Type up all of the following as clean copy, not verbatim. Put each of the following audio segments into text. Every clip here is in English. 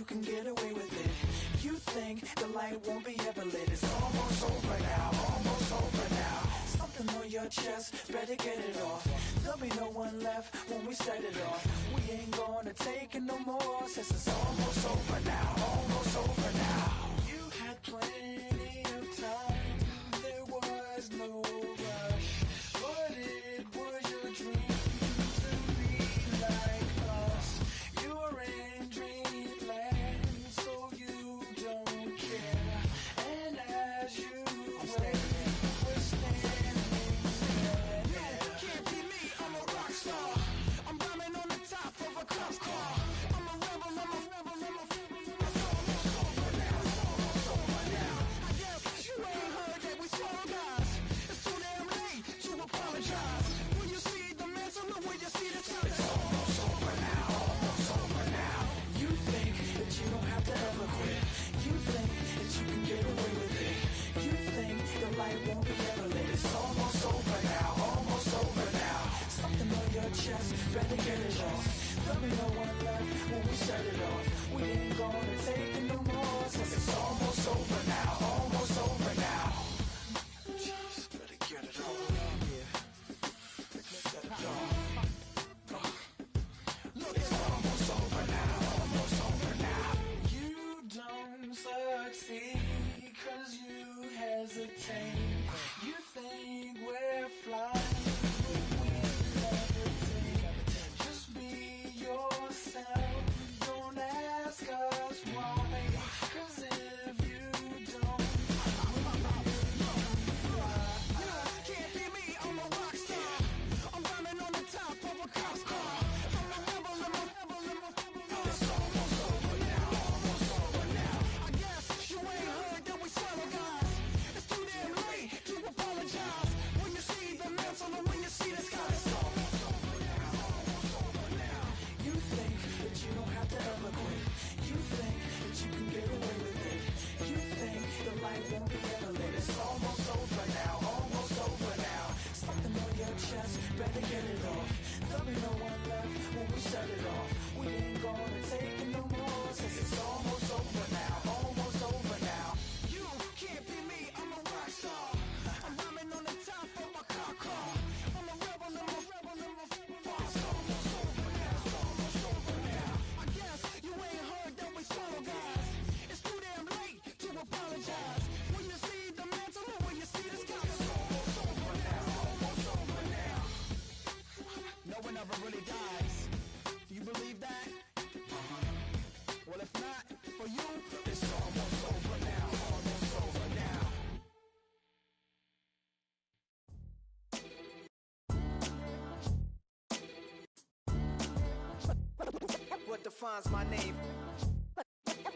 can get away with it. You think the light won't be ever lit. It's almost over now, almost over now. Something on your chest, better get it off. There'll be no one left when we set it off. We ain't gonna take it no more, since it's almost over now, almost over now. You had plenty of time, there was no rush, but it was your dream to be like us. You're in dreamland, so you don't care. And as you wait, we're standing there. Yeah, can't be me, I'm a rock star. I'm rhyming on the top of a cop car. I'm a rebel, I'm a rebel, I'm a It's almost over now, it's almost over now. I guess you ain't heard that we slow guys. It's too damn late to apologize. When you see the mantle, look when you see the sun. It's almost over now, almost over now. You think that you don't have to ever quit. You think that you can get away with it. You think the light won't be ever lit. It's almost over now, almost over now. Something on your chest, better get it off. There'll be no one left when we set it off. We ain't gonna take it no more, since it's almost over now, almost over now. Just better get it off. Yeah. Get it off. Look, it's almost over now, almost over now. You don't succeed, cause you hesitate. You think we're flying, but we levitate. Just be yourself, don't ask us why. Cause if you don't, Can't be me, I'm a rock star. I'm rhyming on the top of a cop's car. I'm a rebel, I'm a rebel, I'm a it's almost over now, almost over now. I guess you ain't heard that we swallow guys. It's too damn late to apologize. When you see the mantle and when you see the sky, it's almost over now, almost over now. You think that you don't have to ever quit. You think that you can get away with it. You think the light won't be ever lit. It's almost over now, almost over now. Something on your chest, better get it off. There'll be no one left when we set it off. We ain't gonna take it no more, since it's almost over now, almost over now. You can't be me, I'm a rock star. I'm rhyming on the top of my car. I'm a rebel, I'm a rebel, I'm a It's almost over now, it's almost over now. I guess you ain't heard that we swallow guys. It's too damn late to apologize. When you see the mantle and when you see the sky, it's almost over now, almost over now. No one ever really dies. Do you believe that? Well, if not, for you, It's almost over now, almost over now. What defines my name?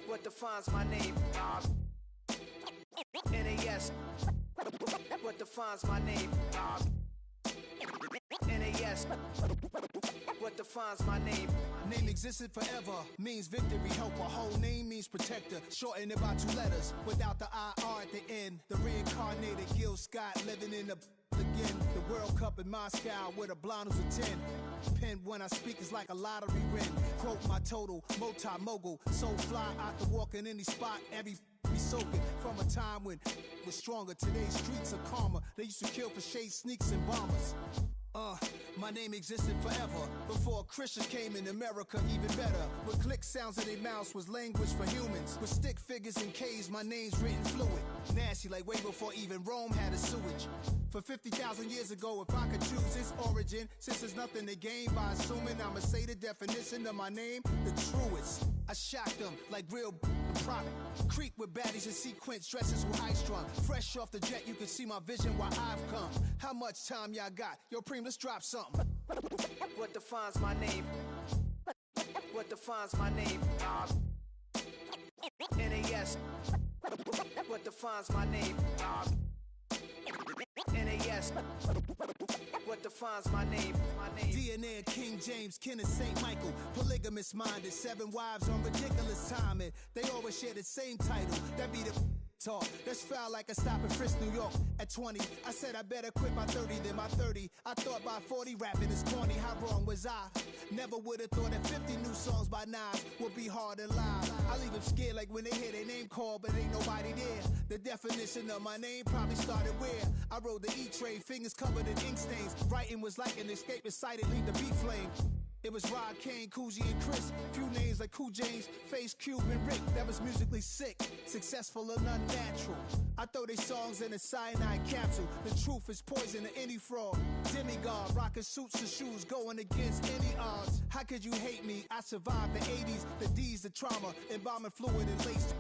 What defines my name? NAS. What defines my name? NAS. What defines my name? Name existed forever, means victory, helper. Whole name means protector, shorten it by 2 letters, without the IR at the end. The reincarnated Gil Scott, living in the again. The World Cup in Moscow, with a blonde who's a 10. Pen when I speak is like a lottery win. Quote my total, multi-mogul, so fly out to walk in any spot, every be soaking from a time when it was stronger. Today's streets are calmer. They used to kill for shade sneaks and bombers. My name existed forever before Christians came in America, even better. With click sounds in their mouths was language for humans. With stick figures and K's, my name's written fluid. Nasty like way before even Rome had a sewage. For 50,000 years ago, if I could choose its origin, since there's nothing to gain by assuming, I'ma say the definition of my name, the truest. I shocked them like real prop. Creep with baddies in sequence, dresses with high strung. Fresh off the jet, you can see my vision while I've come. How much time y'all got? Yo, Preem, let's drop something. What defines my name? What defines my name? NAS. What defines my name? NAS. What defines my name? DNA of King James, kin of St. Michael. Polygamous minded, 7 wives on ridiculous timing. They always share the same title. That be the talk. That's foul like a stop in Frisk, New York. At 20, I said I better quit by 30 than my 30. I thought by 40 rapping is corny. How wrong was I? Never would have thought that 50 new songs by Nas would be hard and live. I leave them scared like when they hear their name called, but ain't nobody there. The definition of my name probably started where I rode the E-train, fingers covered in ink stains. Writing was like an escape inside it, leave the beat flame. It was Rod, Kane, Coogee, and Chris. Few names like Cool James, Face, Cube, and Rick. That was musically sick, successful and unnatural. I throw these songs in a cyanide capsule. The truth is poison to any fraud. Demigod, rocking suits and shoes, going against any odds. How could you hate me? I survived the 80s, the D's, the trauma, embalming fluid and lace.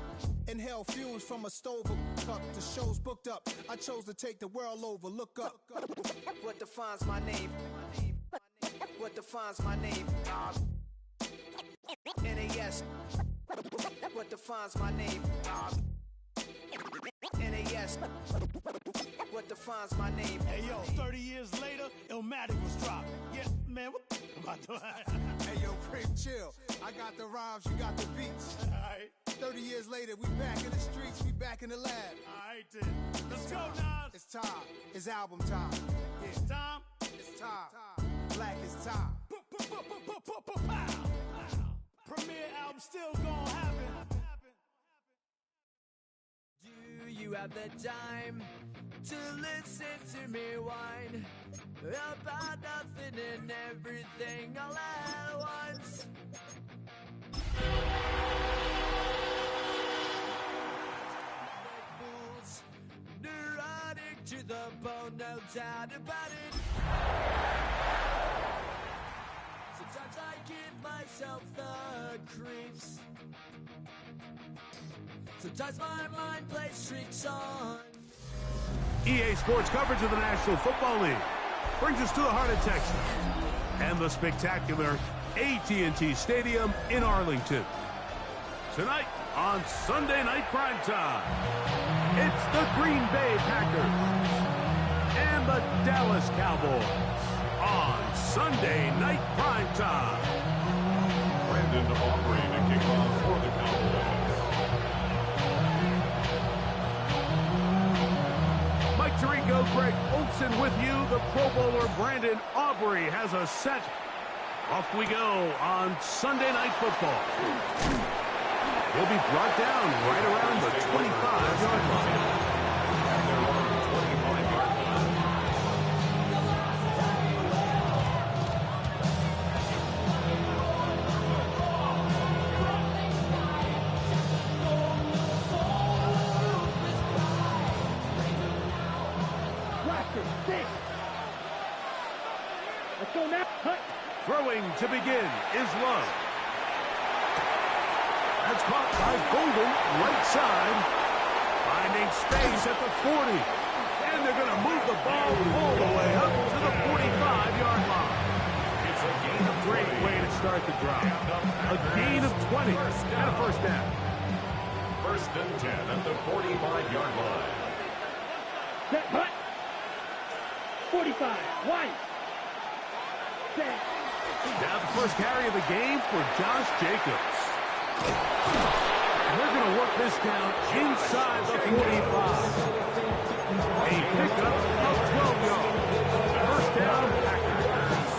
Inhale fumes from a stove up. The show's booked up. I chose to take the world over. Look up. What defines my name? What defines my name? NAS. What defines my name? NAS. What defines my name? Hey yo, 30 years later, Illmatic was dropped. Yeah, man, what about that? Hey yo, Prim, chill. I got the rhymes, you got the beats. Alright. 30 years later, we back in the streets, we back in the lab. Alright then. Let's go, Nas. It's time. It's album time. Yeah. It's time. It's time. Black is time. Premiere album still gonna happen. Do you have the time to listen to me whine about nothing and everything all at once? Fools, neurotic to the bone, no doubt about it. Sometimes I give myself the creeps. Sometimes my mind plays tricks on. EA Sports coverage of the National Football League brings us to the heart of Texas and the spectacular AT&T Stadium in Arlington. Tonight on Sunday Night Primetime, it's the Green Bay Packers and the Dallas Cowboys on Sunday Night Primetime. Brandon Aubrey to kick off for the Cowboys. Mike Tirico, Greg Olson with you. The Pro Bowler Brandon Aubrey has a set. Off we go on Sunday Night Football. He'll be brought down right around the 25-yard line. Throwing to begin is Love. That's caught by Golden, right side. Finding space at the 40. And they're going to move the ball all the way up to the 45-yard line. It's a gain of Great way to start the drive. A gain of 20 and a first down. First and 10 at the 45-yard line. Set, hut. 45, wide. Set. Now the first carry of the game for Josh Jacobs. And they're going to work this down inside the 45. A pickup of 12 yards. First down, Packers.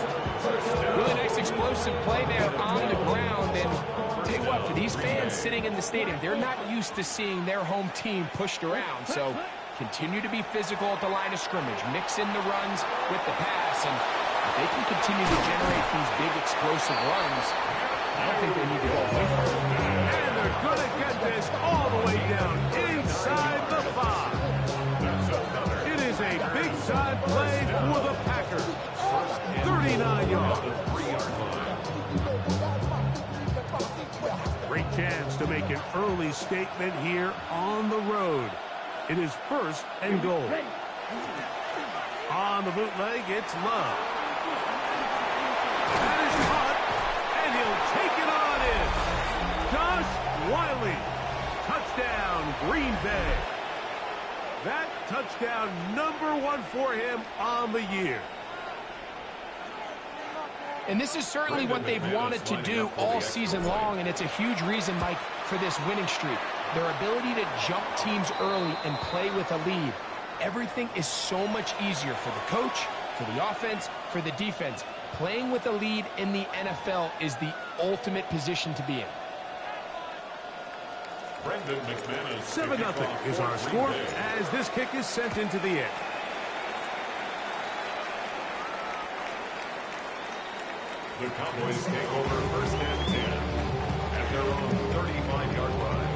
Really nice explosive play there on the ground. And I'll tell you what, for these fans sitting in the stadium, they're not used to seeing their home team pushed around. So continue to be physical at the line of scrimmage. Mix in the runs with the pass. And if they can continue to generate these big explosive runs, I don't think they need to go away from it. And they're going to get this all the way down inside the 5. It is a big-time play for the Packers. 39 yards. Great chance to make an early statement here on the road. It is first and goal. On the bootleg, it's Love. That is caught, and he'll take it on in. Josh Wiley, touchdown, Green Bay. That touchdown #1 for him on the year. And this is certainly what they've wanted to do all season long, and it's a huge reason, Mike, for this winning streak. their ability to jump teams early and play with a lead. Everything is so much easier for the coach, for the offense, for the defense. Playing with a lead in the NFL is the ultimate position to be in. Brendan McManus. 7-0 is our score as this kick is sent into the air. The Cowboys take over first and 10 at their own 35-yard line.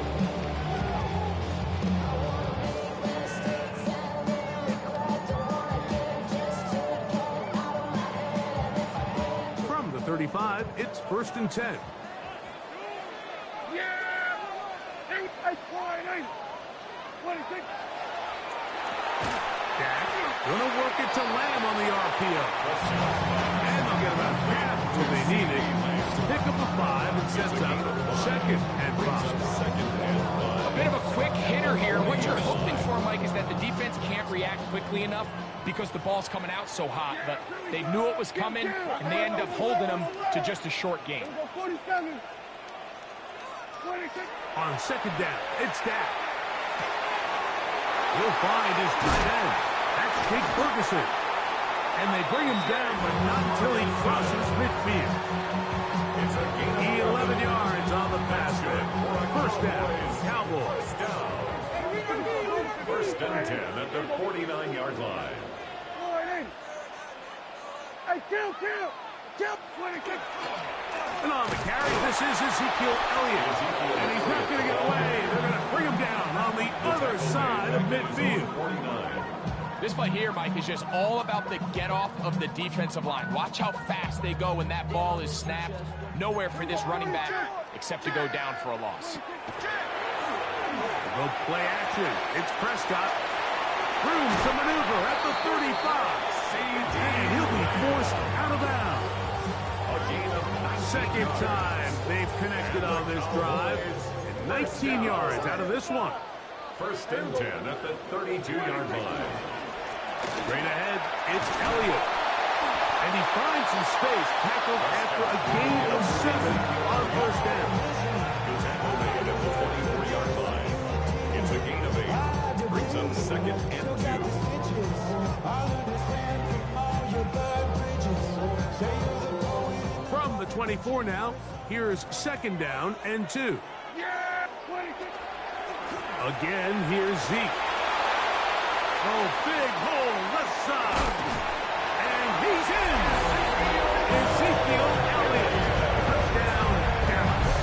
From the 35, it's first and 10. Dak gonna work it to Lamb on the RPO. And they'll get about half of what they needed to pick up a 5 and sets up second and 5. A bit of a quick hitter here. What you're hoping for, Mike, is that the defense can't react quickly enough because the ball's coming out so hot. But they knew it was coming, and they end up holding them to just a short game. On second down, it's Dak. He'll find his tight end. That's Jake Ferguson. And they bring him down, but not until he crosses midfield. It's a gain of 11 yards on the pass there. First down, Cowboys. First and 10 at the 49-yard line. Hey, kill! And on the carry, this is Ezekiel Elliott. And he's not going to get away. They're going to bring him down on the other side of midfield. This play here, Mike, is just all about the get-off of the defensive line. Watch how fast they go when that ball is snapped. Nowhere for this running back except to go down for a loss. Go play action. It's Prescott. Room to maneuver at the 35. And he'll be forced out of bounds. Second time they've connected on this drive. And 19 yards out of this one. First and 10 at the 32-yard line. Straight ahead, it's Elliott. And he finds some space, tackled after a gain of 7 on first down. The tackle made at the 24-yard line. It's a gain of 8. Brings up second and 2. From the 24 now, here's second down and 2. Again, here's Zeke. Oh, big hole, left side. And he's in. Ezekiel Elliott. Touchdown, Dallas.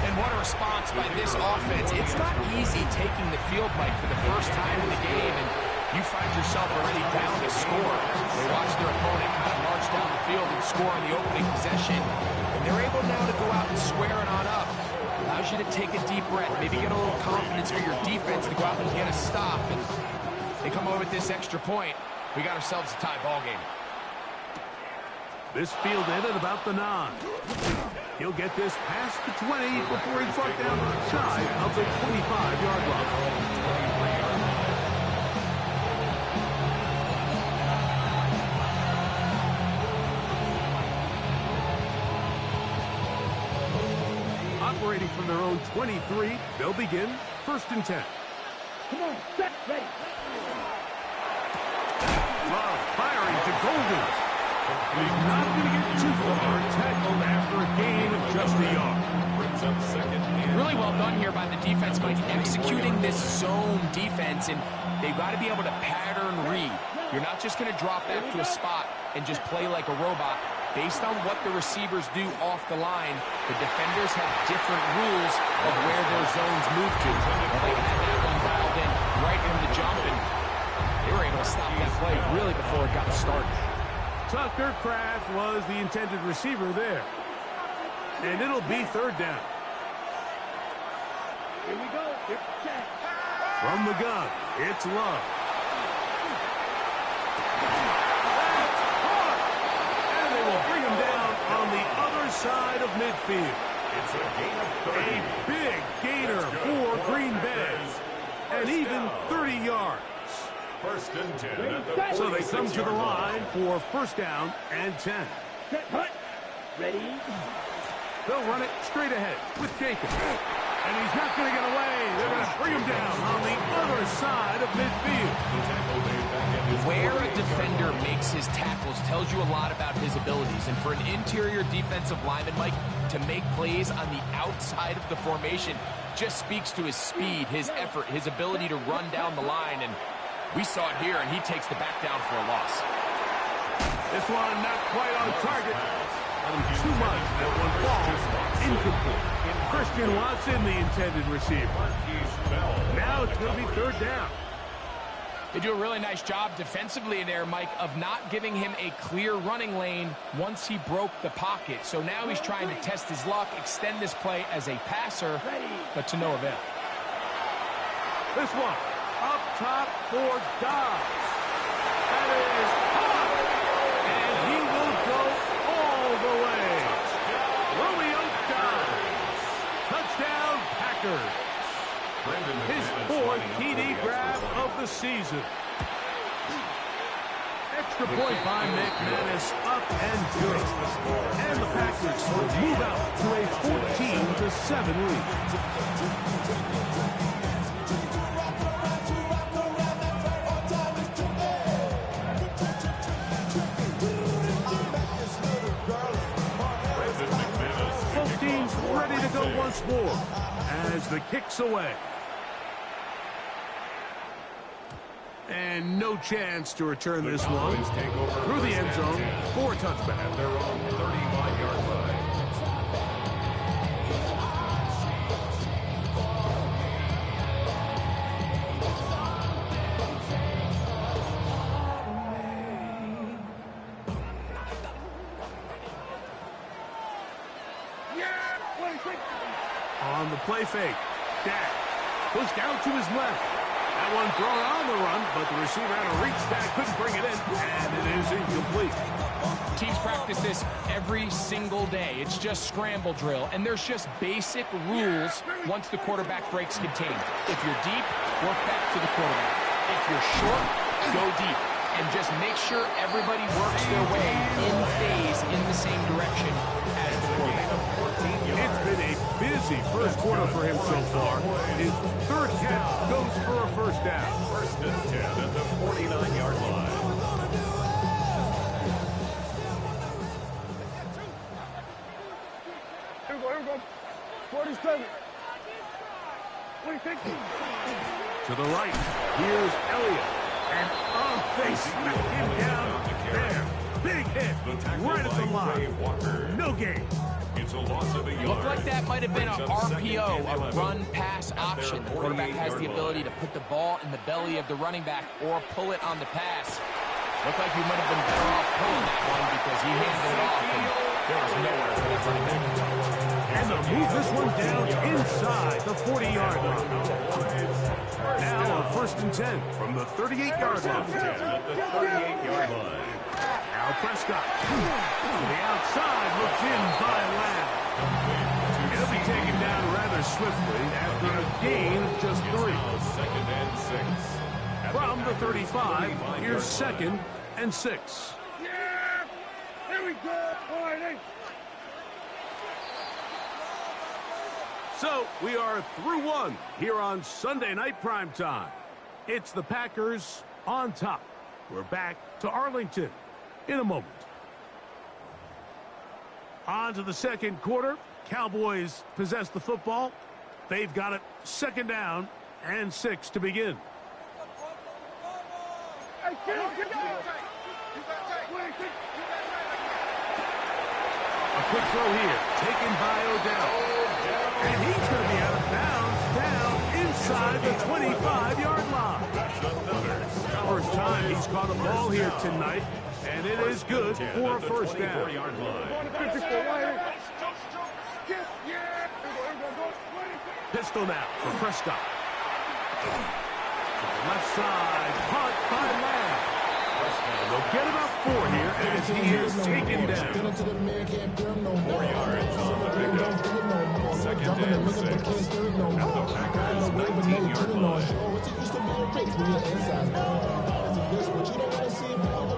And what a response by this offense. It's not easy taking the field, Mike, for the first time in the game, and you find yourself already down to score. They watch their opponent kind of march down the field and score on the opening possession, and they're able now to go out and square it on up. Allows you to take a deep breath, maybe get a little confidence for your defense to go out and get a stop. And they come away with this extra point. We got ourselves a tie ball game. This field ended about the 9. He'll get this past the 20 before he's brought down shy of the 25-yard line. Operating from their own 23, they'll begin first and 10. Come on, set, ready. Love firing to Golden. He's not going to get too far, tackled after a gain of just a yard. Brings up second and Really well done here by the defense, Mike, executing this zone defense, and they've got to be able to pattern read. You're not just going to drop back to a spot and just play like a robot. Based on what the receivers do off the line, the defenders have different rules of where their zones move to. Well, they had that one dialed in right from the jump, and they were able to stop that play really before it got started. Tucker Kraft was the intended receiver there. And it'll be third down. Here we go. From the gun, it's Love. Bring him down on the other side of midfield. it's a gain of 30. A big gainer for Green Bay. And even 30 yards. First and 10 at the So they come to the 46-yard line for first down and 10. Set, hut. Ready. They'll run it straight ahead with Jacobs. And he's not going to get away. They're going to bring him down on the other side of midfield. Where a defender makes his tackles tells you a lot about his abilities. And for an interior defensive lineman, Mike, to make plays on the outside of the formation just speaks to his speed, his effort, his ability to run down the line. And we saw it here, and he takes the back down for a loss. This one not quite on target. Too much. That one falls incomplete. Christian Watson, the intended receiver. Now it's going to be third down. They do a really nice job defensively there, Mike, of not giving him a clear running lane once he broke the pocket. So now he's trying to test his luck, extend this play as a passer, but to no avail. This one, up top for Dobbs. That is hot, and he will go all the way. Romeo Dobbs. Touchdown, Packers. His fourth TD grab of the season. Extra point by McManus, up and good. And the Packers will move out to a 14-7 lead. Both teams ready to go once more as the kick's away. And no chance to return this one through the end zone for a touchback. At their own 35-yard line. On the play fake, Dak was down to his left. That one thrown on the run, but the receiver had to reach that, couldn't bring it in, and it is incomplete. Teams practice this every single day. It's just scramble drill, and there's just basic rules once the quarterback breaks contained. If you're deep, work back to the quarterback. If you're short, go deep. And just make sure everybody works their way in phase in the same direction as the quarterback. It's been a busy first quarter for him so far. His third catch goes for a first down. First and 10 at the 49-yard line. Here we go. 47. What do you think? To the right, here's Elliott. And they smack him down there. Big hit right at the line. No gain. It's a loss of a yard. Looked like that might have been an RPO, a run-pass option. The quarterback has the ability to put the ball in the belly of the running back or pull it on the pass. Looked like he might have been better off pulling that one because he handed it off and there was nowhere for that running back. And they'll move this one down inside the 40-yard line. Now on first and 10 from the 38-yard line. At the 38-yard line. Now Prescott to the outside, looks in by Lamb. He'll be taken down rather swiftly after a gain of just 3. Second and 6. From the 35, here's second and 6. Yeah! Here we go! All right, So we are through one here on Sunday Night Primetime. It's the Packers on top. We're back to Arlington in a moment. On to the second quarter. Cowboys possess the football. They've got it second down and 6 to begin. Hey, get up. A quick throw here, taken by Odell. And he's going to be out of bounds down inside the 25-yard line. First time he's caught a ball here tonight, and it is good for a first down. Pistol now for Prescott. Left side, punt by Lamb. They'll get about 4 here as he is taken down. 4 yards on the pickup. Second and 6. At the Packers' 19-yard line.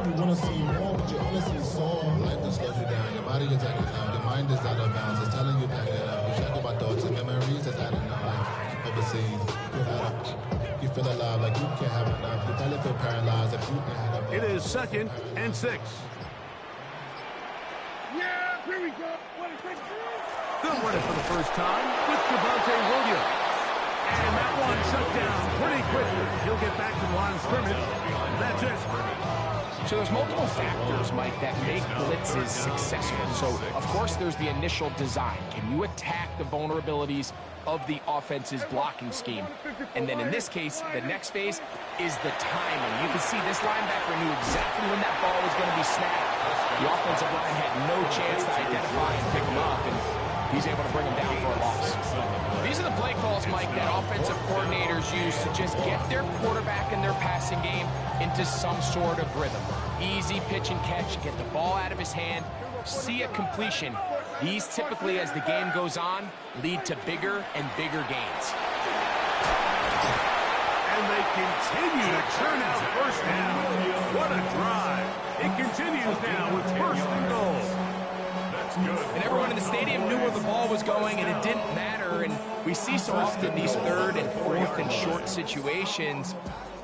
You want to see more, but you only see Saul. Life just slows you down. Your body is acting out. Your mind is out of bounds. It's telling you back it up. never seen. You feel alive like you can't have enough. You probably feel paralyzed if you can't have enough. It is 2nd and 6. Yeah, here we go. They'll run it for the first time with Javonte Williams. And that one shut down pretty quickly. He'll get back to the line of scrimmage. That's it. So there's multiple factors, Mike, that make blitzes successful. So, of course, there's the initial design. Can you attack the vulnerabilities of the offense's blocking scheme? And then in this case, the next phase is the timing. You can see this linebacker knew exactly when that ball was going to be snapped. The offensive line had no chance to identify and pick him up, and he's able to bring him down for a loss. These are the play calls, Mike, that offensive coordinators use to just get their quarterback and their passing game into some sort of rhythm. Easy pitch and catch, get the ball out of his hand, see a completion. These typically, as the game goes on, lead to bigger and bigger gains. And they continue to churn out first down. What a drive. It continues now with 1st and goal. And everyone in the stadium knew where the ball was going, and it didn't matter. And we see so often these 3rd and 4th and short situations.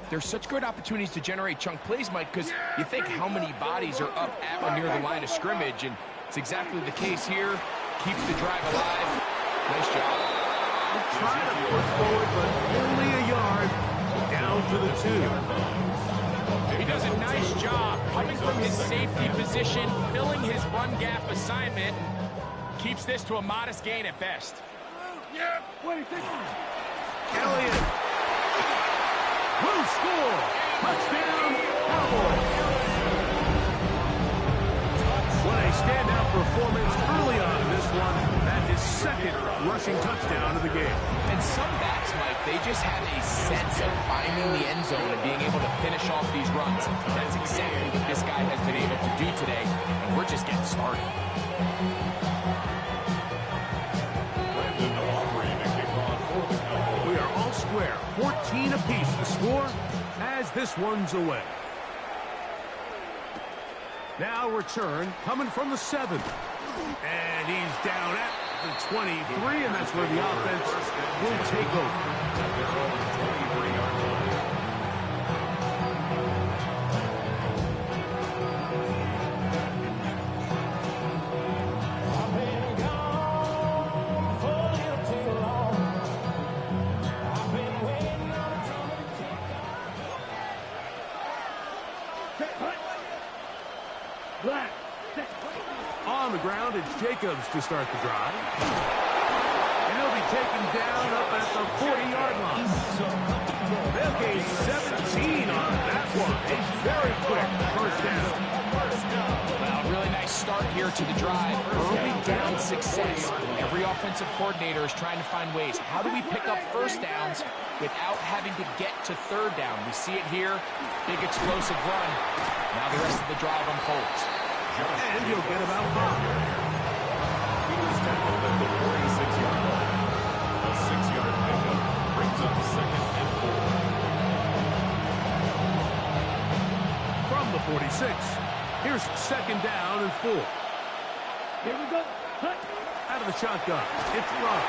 There's such good opportunities to generate chunk plays, Mike, because you think how many bodies are up at or near the line of scrimmage, and it's exactly the case here. Keeps the drive alive. Nice job. Trying to push forward, but only a yard down to the 2. He does a nice job coming from his safety position, filling his run gap assignment, and keeps this to a modest gain at best. Yeah, Elliott will score. Touchdown, Cowboys. What a standout performance early on in this one. That is 2nd rushing touchdown of the game. And some backs, Mike, they just have a sense of finding the end zone and being able to finish off these runs. That's exactly what this guy has been able to do today, and we're just getting started. We are all square, 14 apiece the score as this one's away. Now return coming from the 7. And he's down at the 23, and that's where the offense will take over. On the ground, it's Jacobs to start the drive. And he'll be taken down up at the 40-yard line. They'll gain 17 on that one. A very quick first down. Well, really nice start here to the drive. Early down success. Every offensive coordinator is trying to find ways. How do we pick up first downs without having to get to 3rd down? We see it here. Big explosive run. Now the rest of the drive unfolds. And you'll get about 5. He was tackled at the 46-yard line. A 6-yard pickup brings up 2nd and 4. From the 46, here's 2nd down and 4. Here we go. Out of the shotgun, it's Love.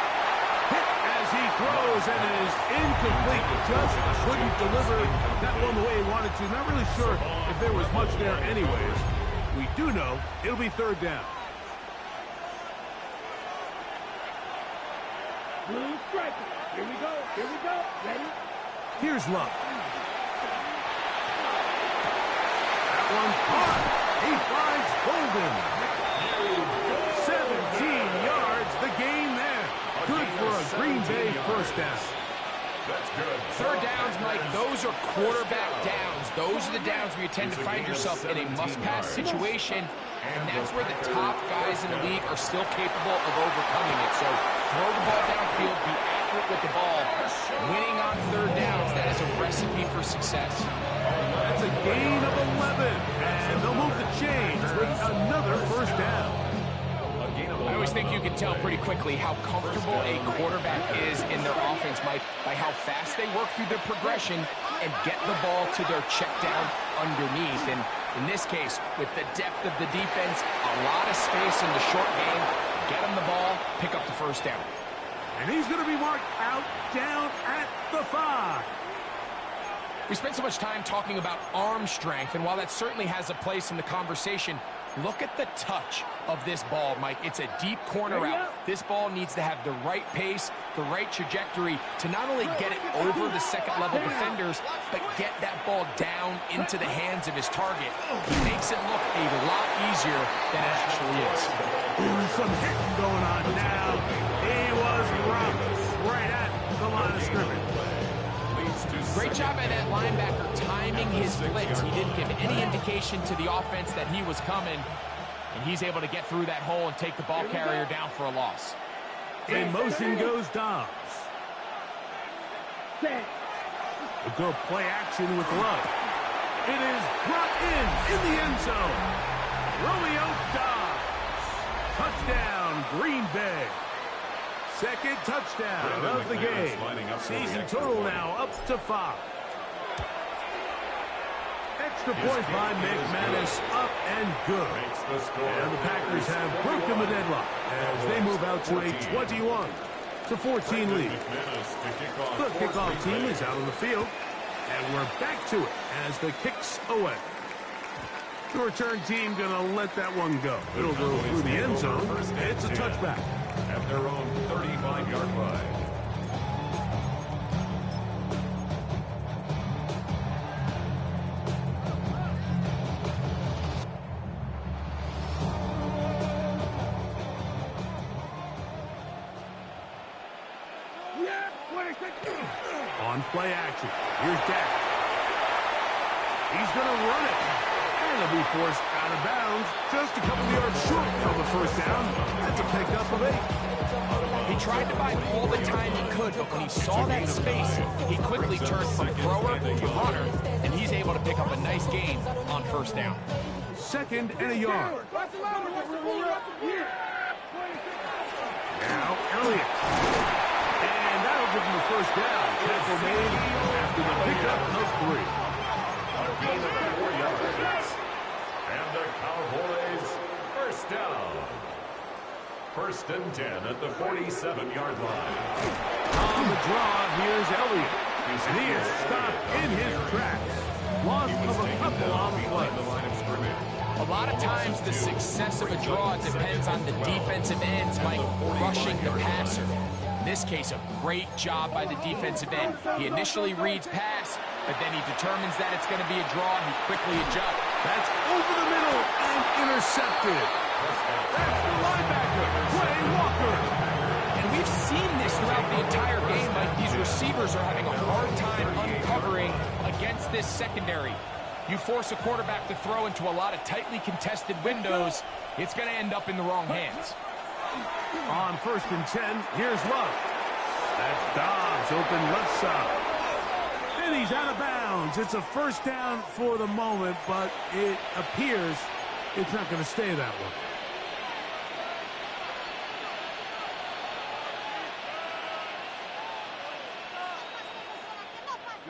Hit as he throws, and it is incomplete. Just couldn't deliver that one the way he wanted to. Not really sure if there was much there anyways. We do know it'll be 3rd down. Blue striker. Here we go. Here we go. Ready? Here's Love. That one caught. He finds Golden. 17 yards, the gain there. Good for a Green Bay first down. That's good. 3rd downs, Mike, those are quarterback downs. Those are the downs where you tend to find yourself in a must-pass situation, and that's where the top guys in the league are still capable of overcoming it. So throw the ball downfield, be accurate with the ball. Winning on 3rd downs, that is a recipe for success. That's a gain of 11, and they'll move the chains with another first down. I always think you can tell pretty quickly how comfortable a quarterback is in their offense, Mike, by how fast they work through their progression and get the ball to their check down underneath. And in this case, with the depth of the defense, a lot of space in the short game, get them the ball, pick up the first down. And he's going to be marked out, down the 5. We spent so much time talking about arm strength, and while that certainly has a place in the conversation, look at the touch of this ball, Mike. It's a deep corner out. This ball needs to have the right pace, the right trajectory to not only get it over the second-level defenders, but get that ball down into the hands of his target. He makes it look a lot easier than it actually is. Ooh, some hitting going on now. He was rocked right at the line of scrimmage. Great job by that linebacker timing his blitz. He didn't give any indication to the offense that he was coming, and he's able to get through that hole and take the ball carrier down for a loss. In motion goes Dobbs. We'll go play action with Love. It is brought in the end zone. Romeo Dobbs. Touchdown, Green Bay. Second touchdown of the game. Season total now up to 5. Extra point by McManus, up and good. And the Packers have broken the deadlock as they move out to a 21-14 lead. The kickoff team is out on the field, and we're back to it as the kick's away. The return team going to let that one go. It'll go through the end zone. It's a touchback. At their own 35-yard line. On play action, here's Dak. He's going to run it. And he'll be forced out of bounds just a couple of yards short of the first down. That's a pickup of 8. He tried to buy all the time he could, but when he saw that space, he quickly turned from thrower to runner, and he's able to pick up a nice gain on first down. Second and a yard. Now Elliott. And that'll give him the first down. Tackle made after the pickup of 3. And the Cowboys first down. First and 10 at the 47-yard line. On the draw, here's Elliott. And he is stopped in his tracks. Loss of a couple on the play. A lot of times the success of a draw depends on the defensive ends, Mike, rushing the passer. In this case, a great job by the defensive end. He initially reads pass, but then he determines that it's going to be a draw, and he quickly adjusts. That's over the middle and intercepted. That's the linebacker, Quay Walker. And we've seen this throughout the entire game, Mike. These receivers are having a hard time uncovering against this secondary. You force a quarterback to throw into a lot of tightly contested windows, it's going to end up in the wrong hands. On first and 10, here's Love. That's Dobbs, open left side. And he's out of bounds. It's a first down for the moment, but it appears it's not going to stay that way.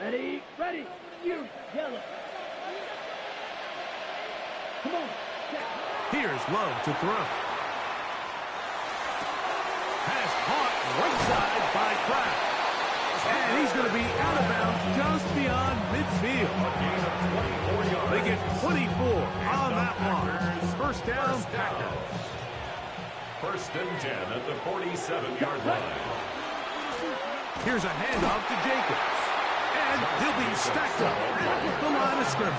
Ready, ready, you, yellow. Come on. Here's Love to throw. Pass caught right side by Kraft. And he's going to be out of bounds just beyond midfield. They get 24 on that one. First down, Packers. First and 10 at the 47-yard line. Here's a handoff to Jacobs. And he'll be stacked up at the line of scrimmage.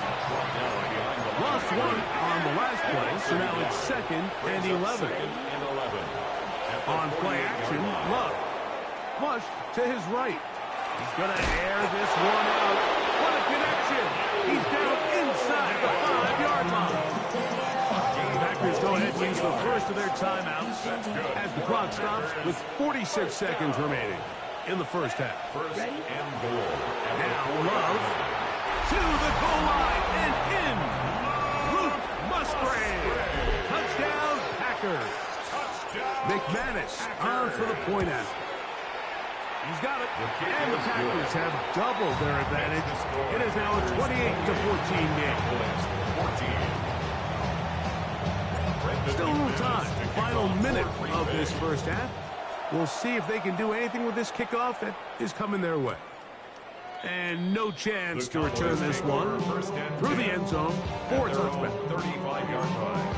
Lost one on the last play, so now it's second and 11. On play action, Love. Flushed to his right. He's going to air this one out. What a connection. He's down inside the 5-yard line. Packers go ahead and use the first of their timeouts as the clock stops with 46 seconds remaining in the first half. First and goal. Now Love to the goal line and in. Luke Musgrave. Touchdown, Packers. McManus on for the point after. He's got it. And the Packers have doubled their advantage. It is now a 28-14 game. Still a little time. Final minute of this first half. We'll see if they can do anything with this kickoff that is coming their way. And no chance to return this one through the end zone for a touchback. 35-yard line.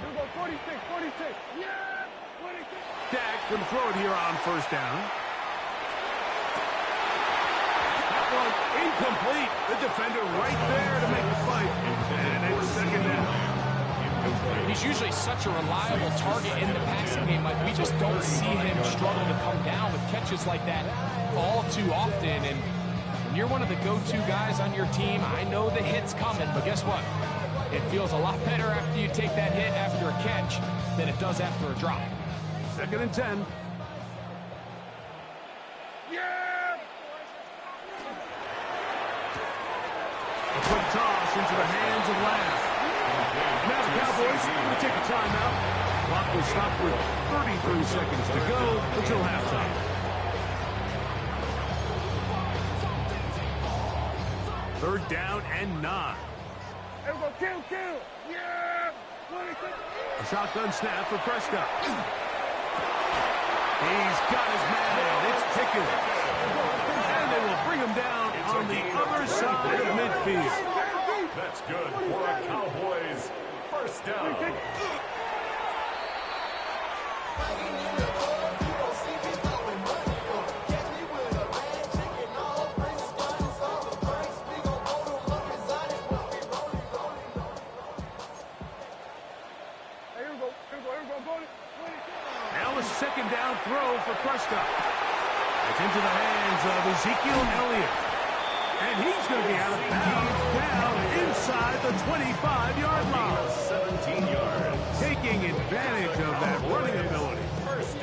Here we go, 46. Yeah! 46. Dak can throw it here on first down. That one incomplete. The defender right there to make the fight. And it's second down. He's usually such a reliable target in the passing game. Like, we just don't see him struggle to come down with catches like that all too often. And when you're one of the go-to guys on your team, I know the hit's coming, but guess what? It feels a lot better after you take that hit after a catch than it does after a drop. Second and 10. Yeah! A quick toss into the hands of Lamb. Now the Cowboys will take a timeout. Clock will stop with 33 seconds to go until halftime. Third down and 9. Here we go, kill! Yeah! 26. A shotgun snap for Prescott. He's got his man. It's Pickens. And they will bring him down on the other side of midfield. That's good for a Cowboys first down. Now a second down throw for Prescott. It's into the hands of Ezekiel Elliott. And he's going to be out of bounds down inside the 25-yard line. 17 yards. Taking advantage of that running ability.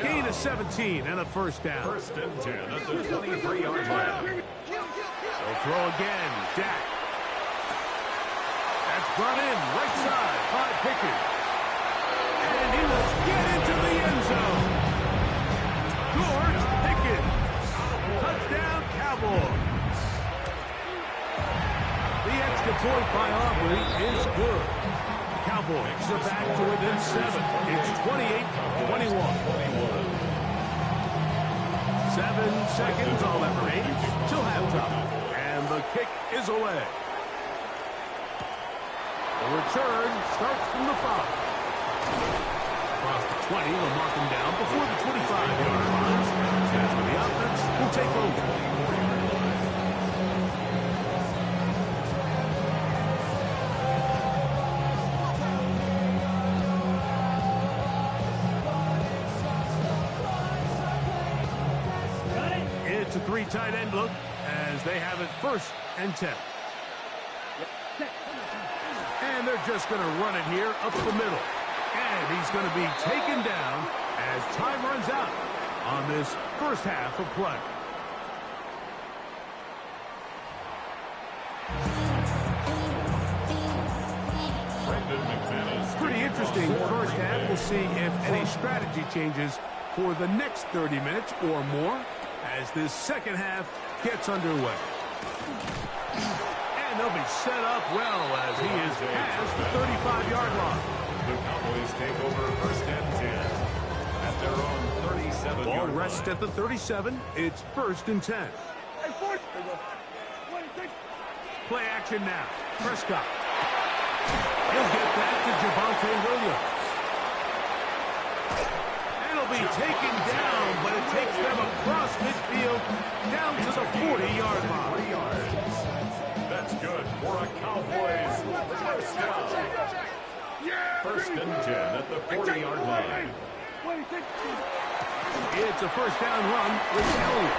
Gain of 17 and a first down. First and 10 at the 23-yard line. They'll throw again. Dak. That's brought in right side by Pickens. And he will get into the end zone. George Pickens. Touchdown, Cowboys. The extra point by Aubrey is good. Cowboys are back to within 7. It's 28-21. 7 seconds all that remains till halftime. And the kick is away. The return starts from the 5. Across the 20, they'll mark him down before the 25-yard line. That's where the offense will take over. It's a 3 tight end look as they have it first and 10. And they're just going to run it here up the middle. And he's going to be taken down as time runs out on this first half of play. Pretty interesting first half. We'll see if any strategy changes for the next 30 minutes or more as this second half gets underway. And they'll be set up well as he is past the 35-yard line. The Cowboys take over first and 10 at their own 37-yard line. Ball rests at the 37. It's first and 10. Play action now. Prescott. He'll get that to Javonte Williams. And he'll be taken down, but it takes them across midfield down to the 40-yard line. 3 yards. That's good for a Cowboys first down. First and 10 at the 40-yard line. It's a first down run with Elliott.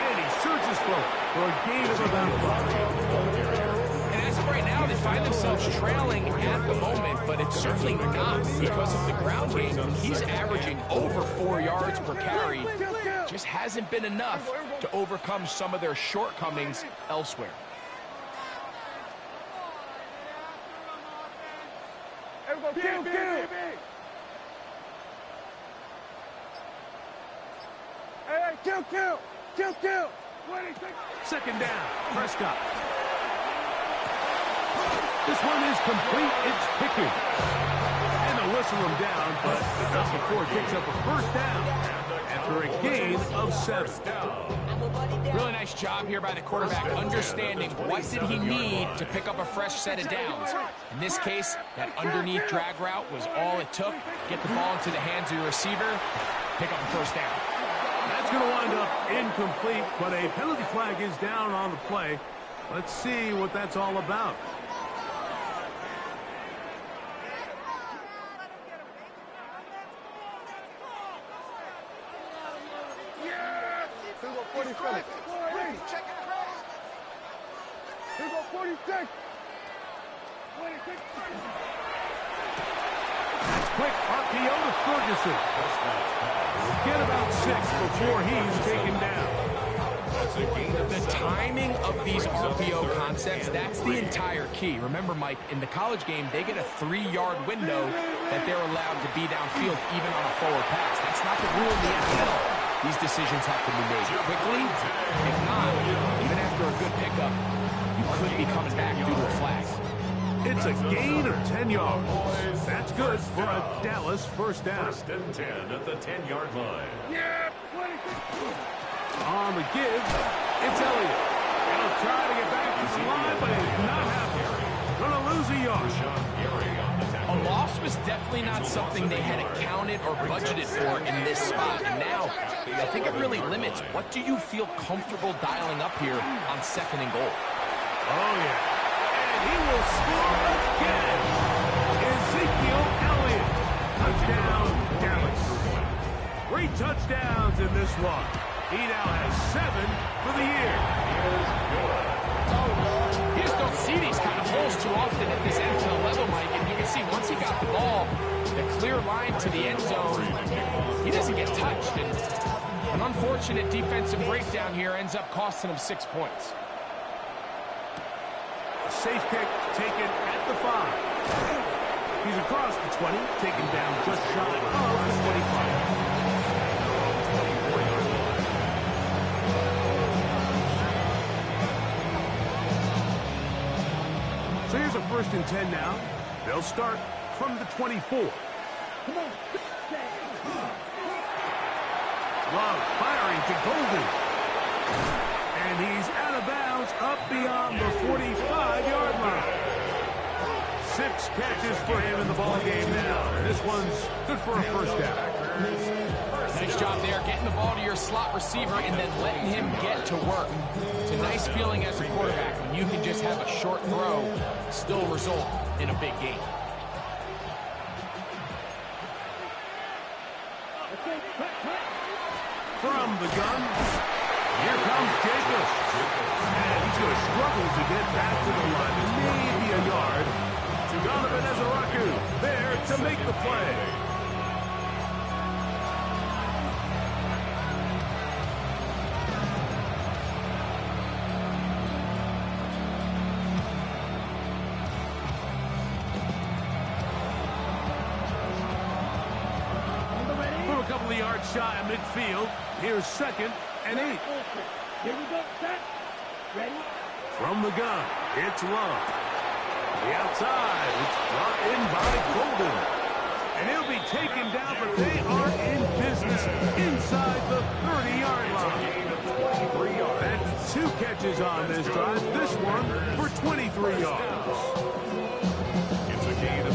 And he surges forward for a gain of about 5. And as of right now, they find themselves trailing at the moment, but it's certainly not because of the ground game. He's averaging over 4 yards per carry. Just hasn't been enough to overcome some of their shortcomings elsewhere. Kill! Hey, kill! Second down, Prescott. This one is complete. It's Pickens. And they'll whistle him down, but not before it picks up a first down at for a gain of 7. Really nice job here by the quarterback, understanding what did he need to pick up a fresh set of downs. In this case, that underneath drag route was all it took. Get the ball into the hands of your receiver, pick up a first down. That's going to wind up incomplete, but a penalty flag is down on the play. Let's see what that's all about. That's quick RPO to Ferguson. Get about 6 before he's taken down. The timing of these RPO concepts, that's the entire key. Remember, Mike, in the college game, they get a 3-yard window that they're allowed to be downfield even on a forward pass. That's not the rule in the NFL. These decisions have to be made quickly. If not, even after a good pickup, you could be coming back due to a flag. It's a gain of 10 yards. That's good for a Dallas first down. 1st and 10 at the 10-yard line. On the give, it's Elliott. He'll try to get back to the line, but it's not happening. Going to lose a yard. A loss was definitely not something they had accounted or budgeted for in this spot. And now, I think it really limits what do you feel comfortable dialing up here on 2nd and goal. Oh, yeah. And he will score again. Ezekiel Elliott. Touchdown, Dallas. 3 touchdowns in this one. He now has 7 for the year. You just don't see these kind of holes too often at this NFL level, Mike. And you can see once he got the ball, the clear line to the end zone, he doesn't get touched. And an unfortunate defensive breakdown here ends up costing him 6 points. A safe kick taken at the 5. He's across the 20, taken down just shy of the 25. So here's a 1st and 10 now. They'll start from the 24. Love firing to Golden. And he's out of bounds up beyond the 45-yard line. 6 catches for him in the ball game now. And this one's good for a first down. Nice job there, getting the ball to your slot receiver and then letting him get to work. It's a nice feeling as a quarterback when you can just have a short throw still result in a big game. From the gun, here comes Jacobs. And he's going to struggle to get back to the line. Maybe a yard. Donovan Ezeraku there to make the play. Yards shy of midfield. Here's 2nd and 8. Here we go. Set. Ready? From the gun, it's Love. The outside, it's brought in by Golden. And he'll be taken down, but they are in business inside the 30-yard line. That's 2 catches on this drive. This one for 23 yards. It's a gain of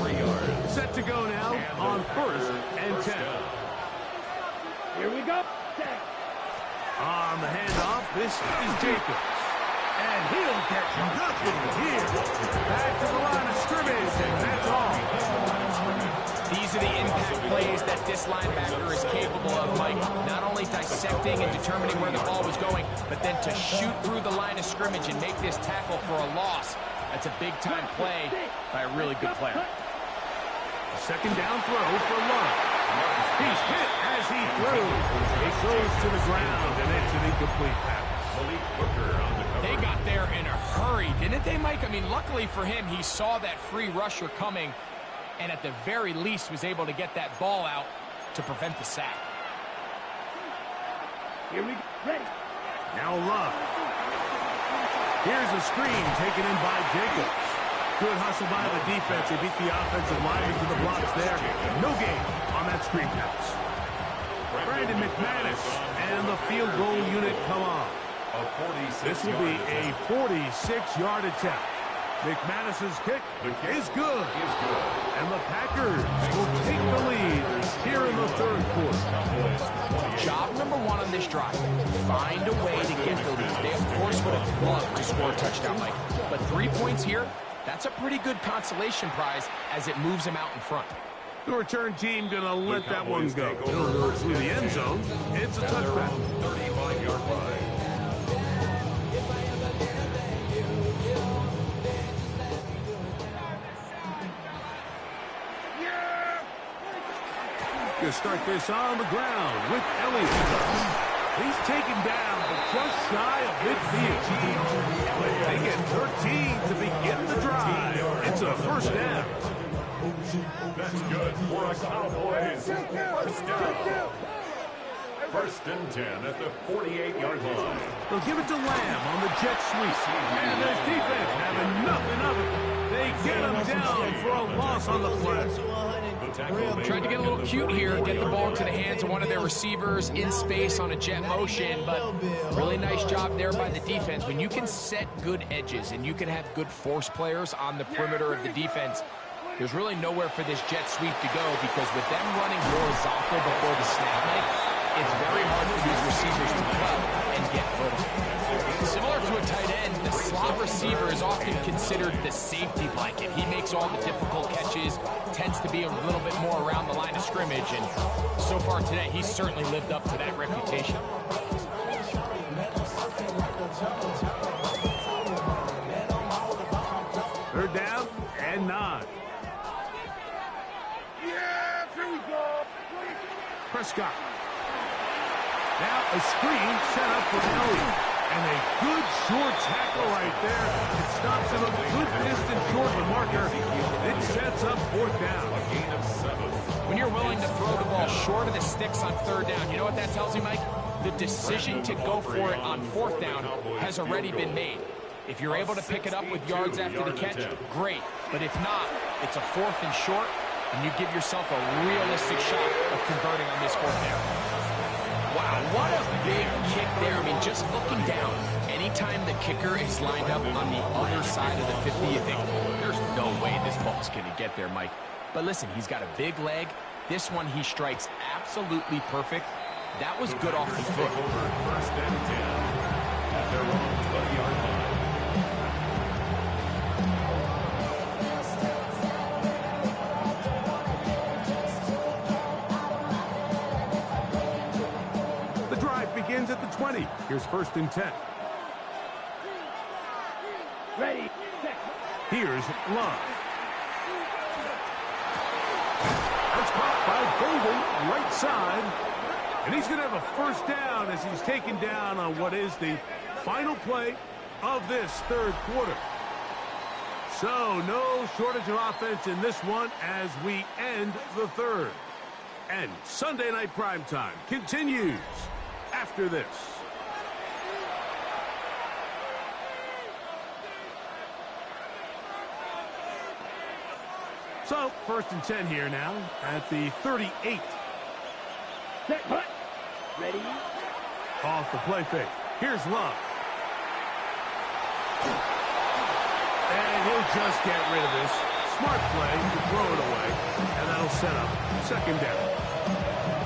23 yards. Set to go now on 1st and 10. Here we go. Set. On the handoff, this is Jacobs. And he'll get nothing here. Back to the line of scrimmage, and that's all. These are the impact plays that this linebacker is capable of, Mike. Not only dissecting and determining where the ball was going, but then to shoot through the line of scrimmage and make this tackle for a loss. That's a big-time play by a really good player. A 2nd down throw for Love. He's hit as he throws. It goes to the ground, and it's an incomplete pass. They got there in a hurry, didn't they, Mike? I mean, luckily for him, he saw that free rusher coming, and at the very least was able to get that ball out to prevent the sack. Here we go. Ready. Now Love. Here's a screen taken in by Jacobs. Good hustle by the defense. They beat the offensive lineman to the blocks there. No gain on that screen pass. Brandon McManus, and the field goal unit come on. This will be a 46-yard attempt. McManus's kick is good. And the Packers will take the lead here in the third quarter. Job number one on this drive, find a way to get the lead. They, of course, would have loved to score a touchdown, Mike. But 3 points here, that's a pretty good consolation prize as it moves them out in front. The return team going to let that one go. It'll go through the end zone. It's a touchback. 35-yard line. To start this on the ground with Elliott. He's taken down but just shy of midfield. They get 13 to begin the drive. It's a first down. That's good for a Cowboys first down. First and 10 at the 48-yard line. They'll give it to Lamb on the jet sweep. And this defense having nothing of it. They get him down for a loss on the play. Tried to get a little cute here, get the ball into the hands of one of their receivers in space on a jet motion, but really nice job there by the defense. When you can set good edges and you can have good force players on the perimeter of the defense, there's really nowhere for this jet sweep to go, because with them running horizontal before the snap, it's very hard for these receivers to cut and get vertical. Similar to a tight end, the slot receiver is often considered the safety blanket. He makes all the difficult catches, tends to be a little bit more around the line of scrimmage, and so far today, he's certainly lived up to that reputation. Third down and 9. Yeah, here we go. Prescott. Now a screen set up for Elliott. And a good short tackle right there. It stops him a good distance short of the marker. It sets up fourth down. A gain of 7. When you're willing to throw the ball short of the sticks on third down, you know what that tells you, Mike? The decision to go for it on fourth down has already been made. If you're able to pick it up with yards after the catch, great. But if not, it's a fourth and short, and you give yourself a realistic shot of converting on this fourth down. Wow, what a big kick there. I mean, just looking down, anytime the kicker is lined up on the other side of the 50, you think, there's no way this ball's going to get there, Mike. But listen, he's got a big leg. This one he strikes absolutely perfect. That was good off the foot. First and 10 at their own 20-yard line. Begins at the 20. Here's first and 10. Ready, set. Here's Love. That's caught by Golden, right side. And he's going to have a first down as he's taken down on what is the final play of this third quarter. So no shortage of offense in this one as we end the third. And Sunday Night Primetime continues after this. So, first and 10 here now at the 38. Set, hut. Ready. Off the play fake. Here's Love. And he'll just get rid of this. Smart play to throw it away. And that'll set up second down.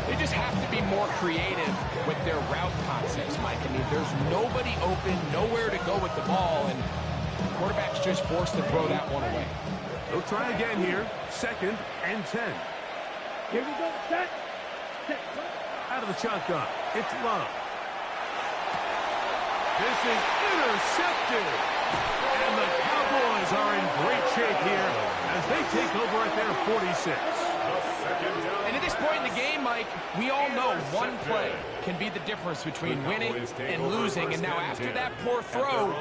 They just have to be more creative with their route concepts, Mike. I mean, there's nobody open, nowhere to go with the ball, and the quarterback's just forced to throw that one away. They'll try again here. Second and 10. Here we go. Set. Set. Out of the shotgun. It's Love. This is intercepted. And the Cowboys are in great shape here as they take over at their 46. And at this point in the game, Mike, we all know one play can be the difference between winning and losing. And now after that poor throw,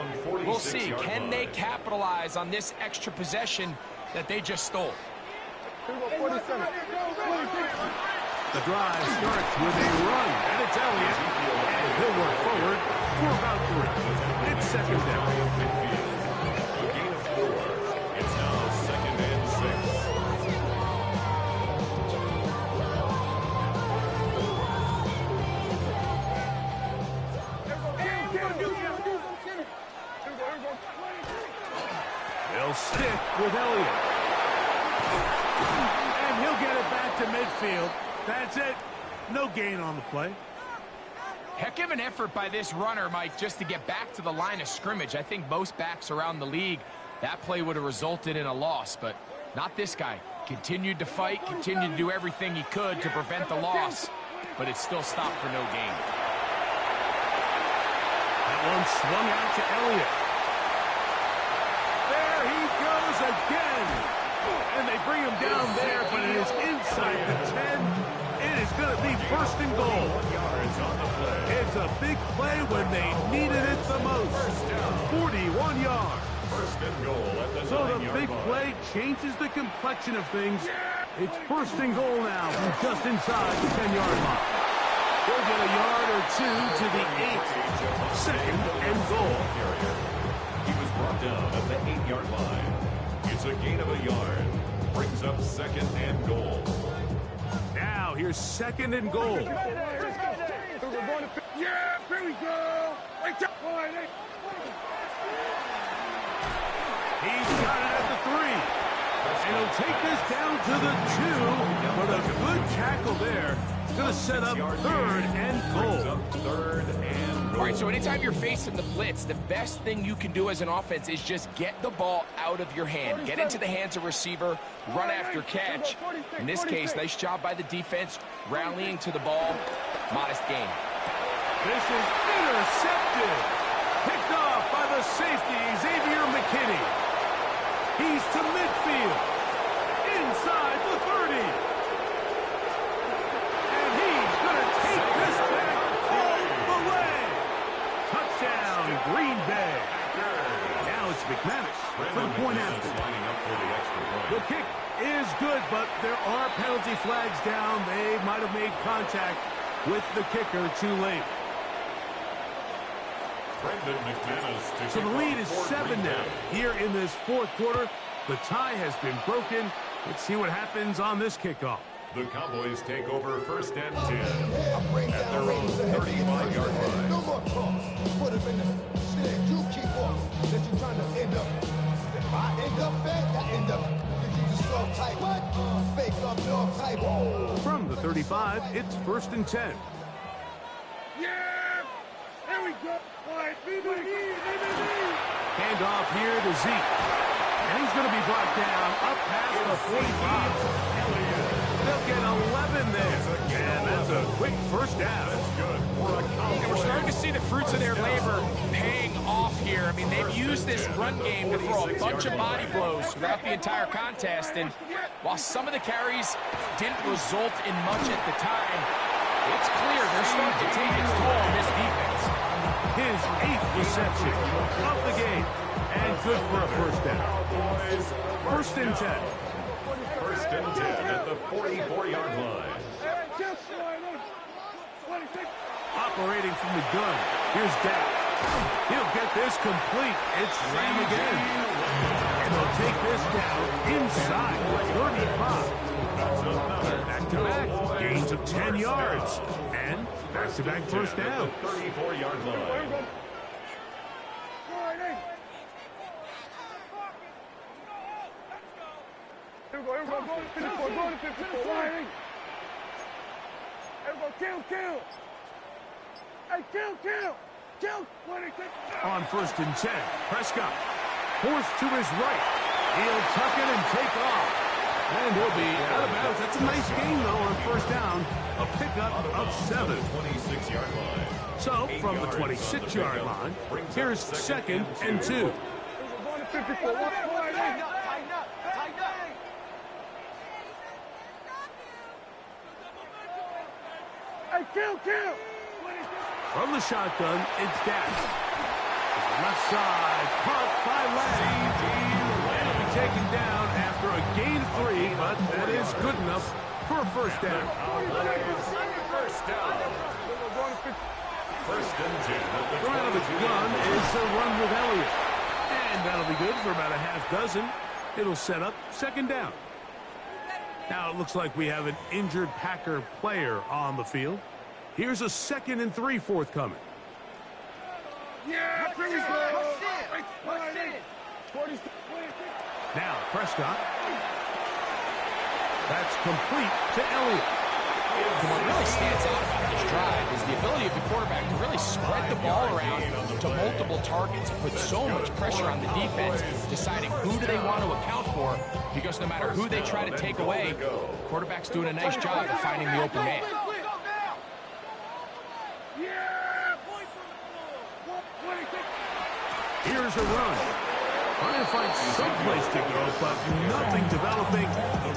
we'll see. Can they capitalize on this extra possession that they just stole? The drive starts with a run, and it's Elliott. And he'll work forward for about 3. It's second down. A gain of 4. It's now second and 6. with Elliott. And he'll get it back to midfield. That's it. No gain on the play. Heck of an effort by this runner, Mike, just to get back to the line of scrimmage. I think most backs around the league, that play would have resulted in a loss, but not this guy. Continued to fight, continued to do everything he could to prevent the loss, but it still stopped for no gain. That one swung out to Elliott. There he goes again. And they bring him down there, but it is inside the 10. It is going to be first and goal. It's a big play when they needed it the most. 41 yards. First and goal at the So the 9-yard big line. play changes the complexion of things. It's first and goal now from just inside the 10-yard line. They'll get a yard or two to the 8. Second and goal. He was brought down at the 8-yard line. It's a gain of a yard. Brings up second and goal. Now here's second and goal. Yeah, here we go. Right there. He's got it at the 3. And he'll take this down to the 2. But a good tackle there. Going to set up third and goal. Third and goal. All right, so anytime you're facing the blitz, the best thing you can do as an offense is just get the ball out of your hand. Get into the hands of receiver, run after catch. In this case, nice job by the defense, rallying to the ball. Modest gain. This is intercepted. Picked off by the safety, Xavier McKinney. He's to midfield. Inside the 30. And he's going to take this back all the way. Touchdown, Green Bay. Now it's McManus for the point after. The kick is good, but there are penalty flags down. They might have made contact with the kicker too late. So the lead is 7 now. Here in this fourth quarter, the tie has been broken. Let's see what happens on this kickoff. The Cowboys take over first and 10 at their own 35-yard line. No more talk. Put him in the stand. You keep off. That you're trying to end up. If I end up fat, I end up. Did you just soft type? What? Fake up, no type. From the 35, it's first and 10. Yeah! There we go. All right, Hand off here to Zeke. And he's going to be brought down up past the 45. They'll get 11 there. And that's a quick first down. And we're starting to see the fruits of their labor paying off here. I mean, they've used this run game to throw a bunch of body blows throughout the entire contest. And while some of the carries didn't result in much at the time, it's clear they're starting to take its toll on this defense. His 8th reception of the game. And good for a first down. First and 10. First and 10 at the 44-yard line. Operating from the gun. Here's Dak. He'll get this complete. It's Lamb again. And they'll take this down inside the 35. Back-to-back gains of 10 yards. And back-to-back first down. 34-yard line. Kill. Hey, kill. On first and 10, Prescott forced to his right. He'll tuck it and take off. And he'll be out of bounds. That's a nice gain, though, on first down. A pickup of 7. 26-yard line. So, from the 26-yard line, here's second and 2. Hey, kill. From the shotgun, it's Dak. Left side, caught by Lang. And he'll be taken down after a gain of 3, but that is good enough for a first down. First down. First and 10 at the Throw out of the gun is a run with Elliott. And that'll be good for about a half dozen. It'll set up second down. Now it looks like we have an injured Packer player on the field. Here's a second and 3 forthcoming. Yeah, here we go. Now Prescott. That's complete to Elliott. What really stands out about this drive is the ability of the quarterback to really spread the ball around to multiple targets, put so much pressure on the defense, deciding who do they want to account for, because no matter who they try to take away, the quarterback's doing a nice job of finding the open man. Here's a run. Trying to find some place to go, but nothing developing.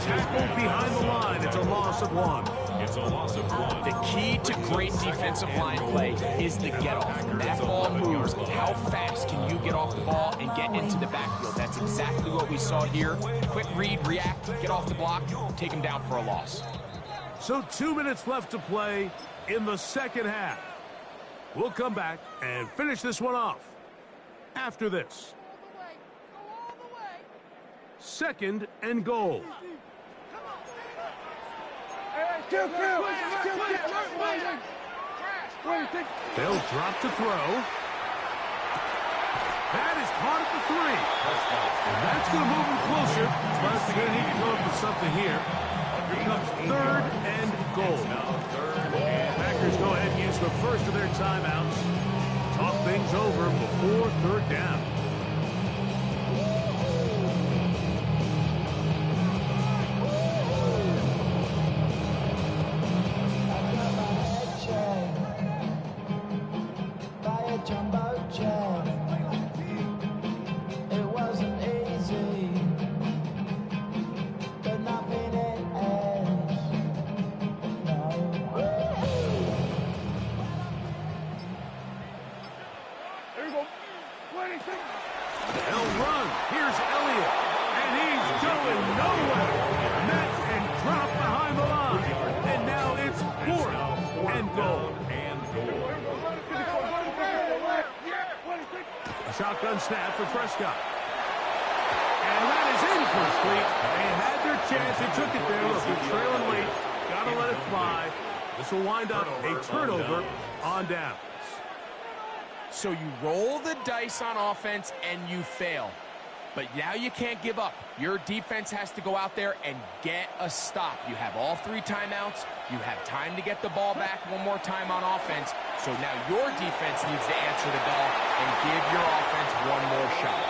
Tackled behind the line. It's a loss of 1. It's a loss of 1. The key to great defensive line play is the get-off. When that ball moves, how fast can you get off the ball and get into the backfield? That's exactly what we saw here. Quick read, react, get off the block, take him down for a loss. So 2 minutes left to play in the second half. We'll come back and finish this one off after this. 2nd and goal. They'll drop to throw. That is caught at the 3. And that's going to move them closer, but they're going to need to go up with something here. Here comes 3rd and goal. Packers go ahead and use the first of their timeouts. Talk things over before 3rd down. Jumbo jet. It wasn't easy, but nothing it ends. No. There you go. 26. They'll run. Here's Elliott, and he's going nowhere. Met and dropped behind the line, and now it's 4th and goal. Shotgun snap for Prescott. And that is incomplete. They had their chance. They took it there. Look, they're trailing late. Got to let it fly. This will wind up a turnover on downs. So you roll the dice on offense and you fail. But now you can't give up. Your defense has to go out there and get a stop. You have all 3 timeouts. You have time to get the ball back one more time on offense. So now your defense needs to answer the bell and give your offense one more shot.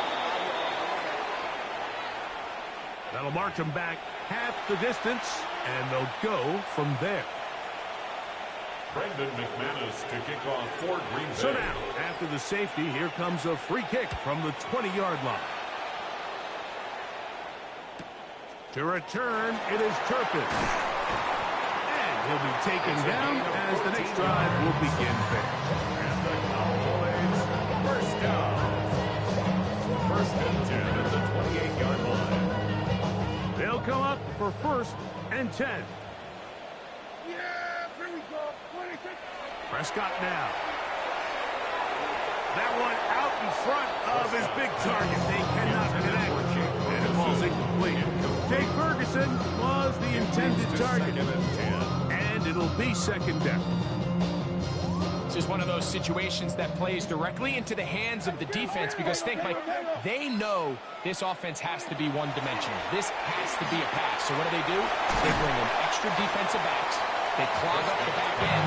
That'll march them back half the distance, and they'll go from there. Brendan McManus to kick off for Green Bay. So now, after the safety, here comes a free kick from the 20-yard line. To return, it is Turpin. And he'll be taken down as the next drive will begin there. And the Cowboys first down. 1st and 10 at the 28-yard line. They'll come up for 1st and 10. Yeah, here we go. 26. Prescott now. That one out in front of his big target. They cannot connect. And it falls incomplete. Jake Ferguson was the intended target. And it'll be 2nd down. This is one of those situations that plays directly into the hands of the defense because, think, Mike, they know this offense has to be one-dimensional. This has to be a pass. So what do? They bring in extra defensive backs. They clog up the back end.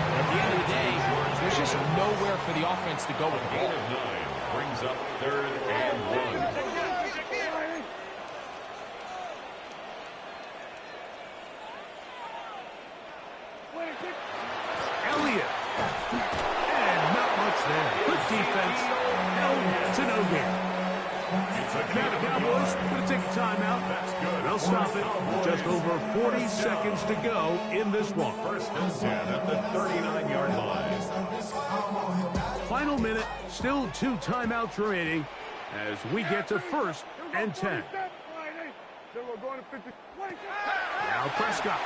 And at the end of the day, there's just nowhere for the offense to go with the ball. 8 of 9 brings up 3rd and 1. Elliott. And not much there. Good defense. Held to no gain. Now the Cowboys going to take a timeout. They'll stop it. Just over 40 seconds to go in this one. 1st and 10 at the 39-yard line. Final minute. Still 2 timeouts remaining as we get to 1st and 10. Now Prescott.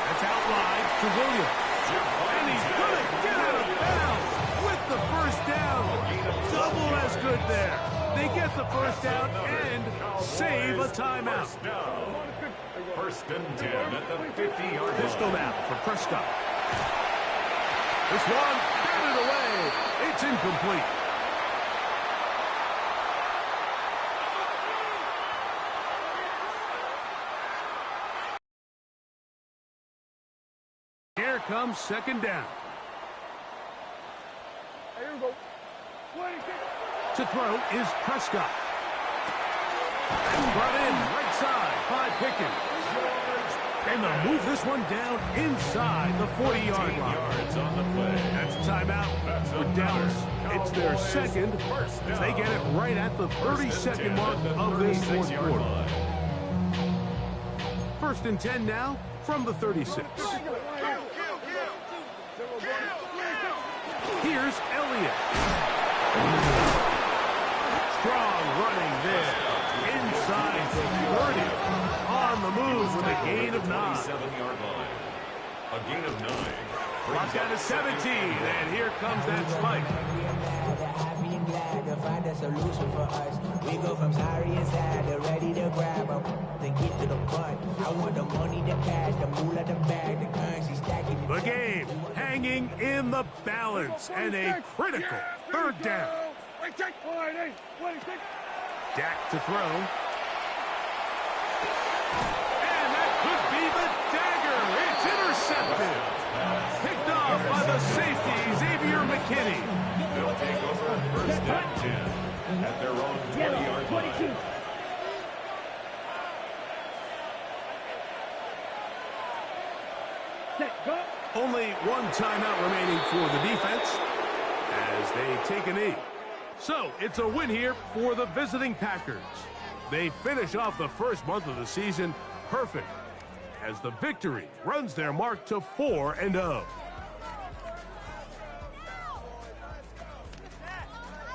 That's out wide to Williams. And he's going to get out of bounds with the 1st down. Double as good there. They get the 1st down and save a timeout. 1st and 10 at the 50-yard line. Pistol now for Prescott. This one batted away. It's incomplete. comes second down. Here we go. To throw is Prescott. And brought in right side by Pickens. And they'll move this one down inside the 40-yard line. Yards on the play. That's a timeout for Dallas. It's their second as they get it right at the 30-second mark of this fourth quarter. First and 10 now from the 36. Here's Elliott. Strong running there. Inside the 30. On the move with a gain of 9. 7-yard line. A gain of 9. Clock down to 17, and here comes that spike. Happy and glad to find a solution for us. We go from sorry and sad to ready to grab them, then get to the front. I want the money, the cash, the moolah, the bag, the currency stacking. The game hanging in the balance, and a critical third down. Dak to throw. And that could be the dagger. It's intercepted. Picked off by the safety, Xavier McKinney. They'll take over on first and 10 at their own 20-yard line. Only one timeout remaining for the defense as they take a knee. So it's a win here for the visiting Packers. They finish off the first month of the season perfect as the victory runs their mark to 4-0.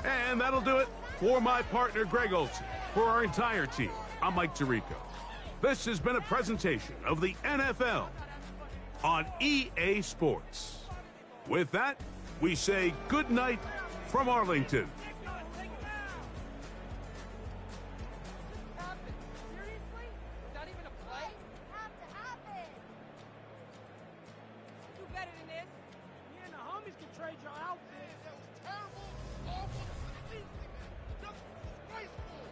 And that'll do it for my partner Greg Olsen. For our entire team, I'm Mike Tirico. This has been a presentation of the NFL on EA Sports. With that, we say good night from Arlington. Trade your outfit. That was terrible, awful, just disgraceful.